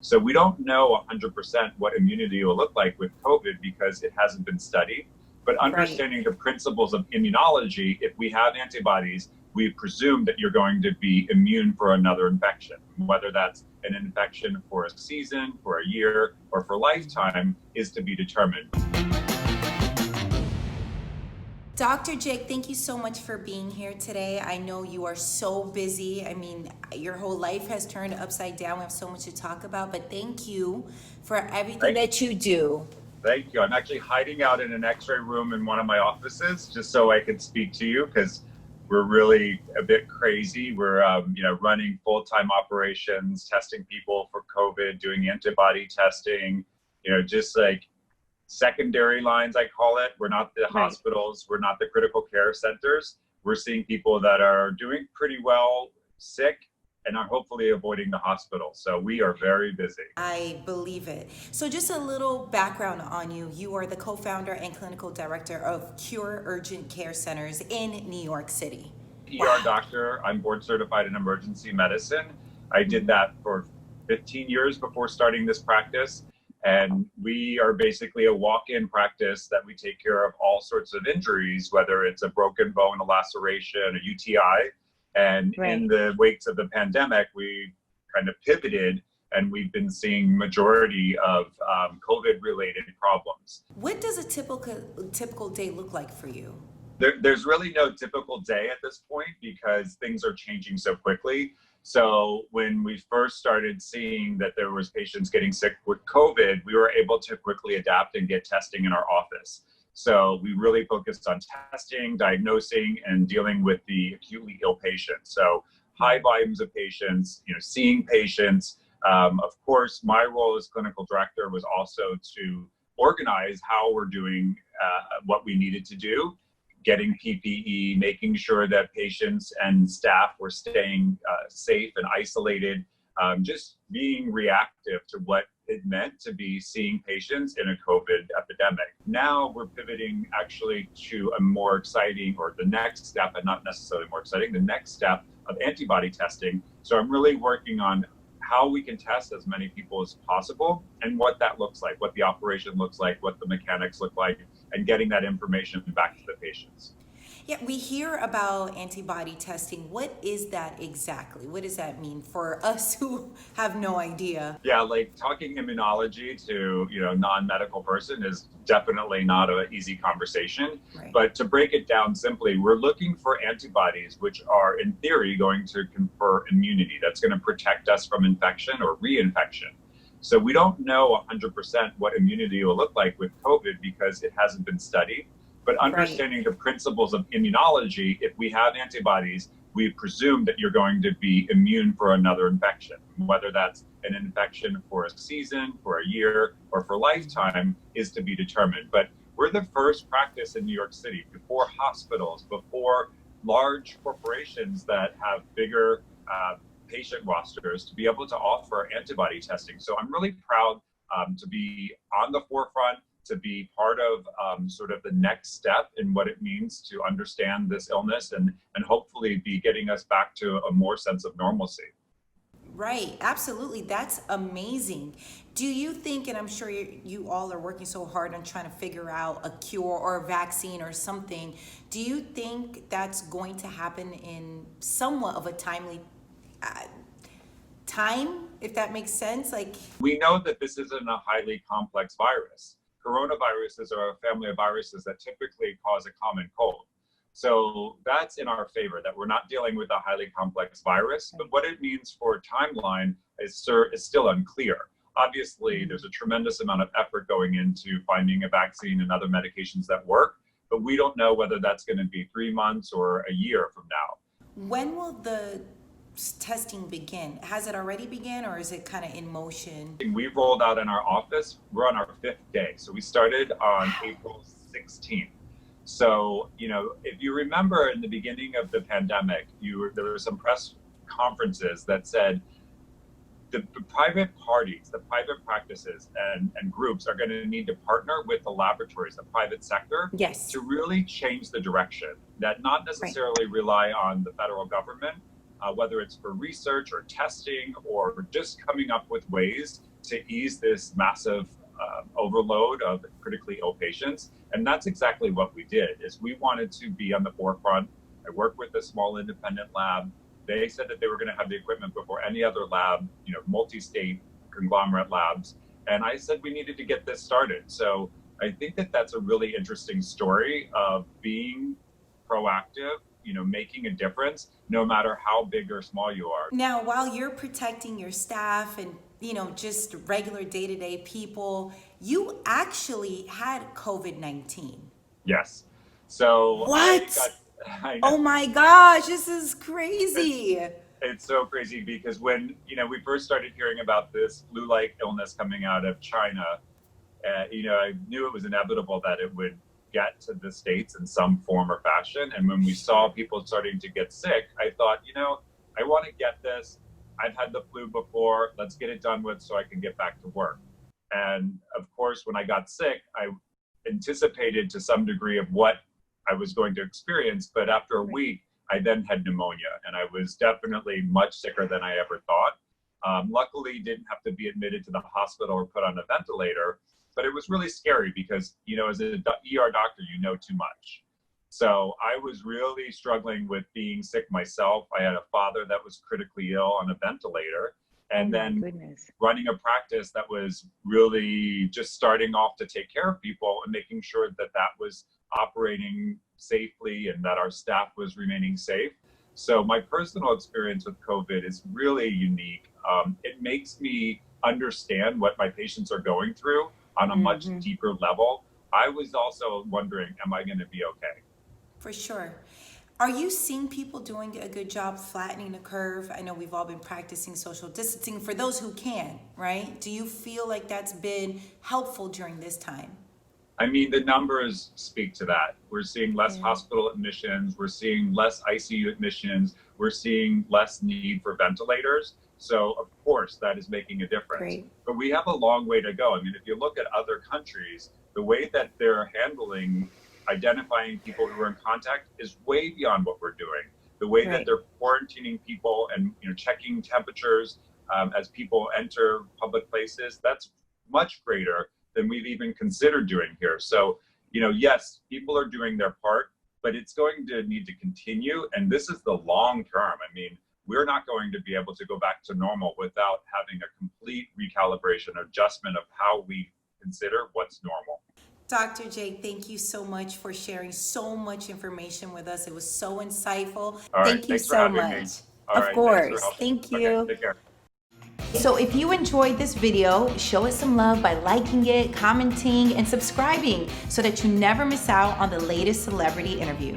So we don't know 100% what immunity will look like with COVID because it hasn't been studied. But understanding the principles of immunology, if we have antibodies, we presume that you're going to be immune for another infection, whether that's an infection for a season, for a year, or for lifetime is to be determined. Dr. Jake, thank you so much for being here today. I know you are so busy. I mean, your whole life has turned upside down. We have so much to talk about, but thank you for everything that you do. Thank you. I'm actually hiding out in an x-ray room in one of my offices just so I can speak to you because we're really a bit crazy. We're running full-time operations, testing people for COVID, doing antibody testing, just like secondary lines, I call it. We're not the hospitals. We're not the critical care centers. We're seeing people that are doing pretty well, sick, and are hopefully avoiding the hospital. So we are very busy. I believe it. So just a little background on you. You are the co-founder and clinical director of Cure Urgent Care Centers in New York City. ER doctor. I'm board certified in emergency medicine. I did that for 15 years before starting this practice. And we are basically a walk-in practice that we take care of all sorts of injuries, whether it's a broken bone, a laceration, a UTI. And in the wakes of the pandemic, we kind of pivoted and we've been seeing majority of COVID-related problems. What does a typical day look like for you? There's really no typical day at this point because things are changing so quickly. So when we first started seeing that there was patients getting sick with COVID, we were able to quickly adapt and get testing in our office. So we really focused on testing, diagnosing, and dealing with the acutely ill patients. So high volumes of patients, seeing patients. Of course, my role as clinical director was also to organize how we're doing what we needed to do, getting PPE, making sure that patients and staff were staying safe and isolated, just being reactive to what it meant to be seeing patients in a COVID epidemic. Now we're pivoting actually to a more exciting, or the next step, and not necessarily more exciting, the next step of antibody testing. So I'm really working on how we can test as many people as possible and what that looks like, what the operation looks like, what the mechanics look like, and getting that information back to the patients. Yeah, we hear about antibody testing. What is that exactly? What does that mean for us who have no idea? Yeah, like talking immunology to, non-medical person is definitely not an easy conversation. Right. But to break it down simply, we're looking for antibodies which are in theory going to confer immunity that's going to protect us from infection or reinfection. So we don't know 100% what immunity will look like with COVID because it hasn't been studied. But understanding the principles of immunology, if we have antibodies, we presume that you're going to be immune for another infection, whether that's an infection for a season, for a year, or for lifetime is to be determined. But we're the first practice in New York City, before hospitals, before large corporations that have bigger patient rosters, to be able to offer antibody testing. So I'm really proud to be on the forefront, to be part of sort of the next step in what it means to understand this illness and hopefully be getting us back to a more sense of normalcy. Right, absolutely. That's amazing. Do you think, and I'm sure you all are working so hard on trying to figure out a cure or a vaccine or something, do you think that's going to happen in somewhat of a timely time, if that makes sense? We know that this isn't a highly complex virus. Coronaviruses are a family of viruses that typically cause a common cold. So that's in our favor, that we're not dealing with a highly complex virus, but what it means for a timeline is still unclear. Obviously, there's a tremendous amount of effort going into finding a vaccine and other medications that work, but we don't know whether that's going to be 3 months or a year from now. When will the testing begin? Has it already begun, or is it kind of in motion? We've rolled out in our office. We're on our 5th day. So we started on April 16th. So, if you remember in the beginning of the pandemic, there were some press conferences that said the private parties, the private practices and groups are going to need to partner with the laboratories, the private sector, to really change the direction, that not necessarily rely on the federal government, whether it's for research or testing or just coming up with ways to ease this massive overload of critically ill patients. And that's exactly what we did, is we wanted to be on the forefront. I worked with a small independent lab. They said that they were going to have the equipment before any other lab, multi-state conglomerate labs. And I said we needed to get this started. So I think that that's a really interesting story of being proactive, making a difference, no matter how big or small you are. Now, while you're protecting your staff and, just regular day-to-day people, you actually had COVID-19. Yes. So What? I know. Oh my gosh, this is crazy. It's so crazy because when, we first started hearing about this flu-like illness coming out of China, I knew it was inevitable that it would get to the States in some form or fashion. And when we saw people starting to get sick, I thought, I want to get this. I've had the flu before. Let's get it done with so I can get back to work. And of course, when I got sick, I anticipated to some degree of what I was going to experience. But after a week, I then had pneumonia, and I was definitely much sicker than I ever thought. Luckily, didn't have to be admitted to the hospital or put on a ventilator, but it was really scary because, as an ER doctor, you know too much. So I was really struggling with being sick myself. I had a father that was critically ill on a ventilator, and then running a practice that was really just starting off to take care of people and making sure that that was operating safely and that our staff was remaining safe. So my personal experience with COVID is really unique. It makes me understand what my patients are going through on a much deeper level. I was also wondering, am I going to be okay? For sure. Are you seeing people doing a good job flattening the curve? I know we've all been practicing social distancing for those who can, right? Do you feel like that's been helpful during this time? I mean, the numbers speak to that. We're seeing less hospital admissions. We're seeing less ICU admissions. We're seeing less need for ventilators. So, of course, that is making a difference. Great. But we have a long way to go. I mean, if you look at other countries, the way that they're handling identifying people who are in contact is way beyond what we're doing. The way that they're quarantining people and checking temperatures as people enter public places, that's much greater than we've even considered doing here. So, yes, people are doing their part, but it's going to need to continue. And this is the long term. I mean, we're not going to be able to go back to normal without having a complete recalibration, adjustment of how we consider what's normal. Dr. J, thank you so much for sharing so much information with us. It was so insightful. All right, thank you so much. Of course. Thank you. Okay, take care. So if you enjoyed this video, show it some love by liking it, commenting, and subscribing so that you never miss out on the latest celebrity interview.